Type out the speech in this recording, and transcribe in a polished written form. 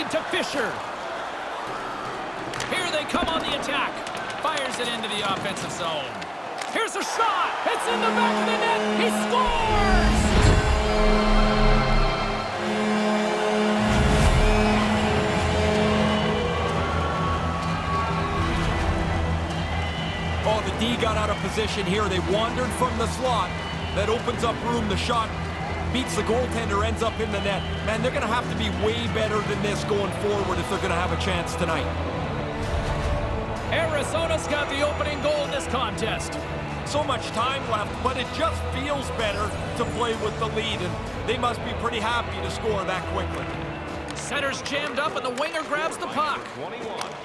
it to Fisher. Here they come on the attack. Fires it into the offensive zone. Here's a shot. It's in the back of the net. He scores! Oh, the D got out of position here. They wandered from the slot. That opens up room. The shot beats the goaltender, ends up in the net. Man, they're going to have to be way better than this going forward if they're going to have a chance tonight. Arizona's got the opening goal in this contest. So much time left, but it just feels better to play with the lead, and they must be pretty happy to score that quickly. Center's jammed up, and the winger grabs the puck.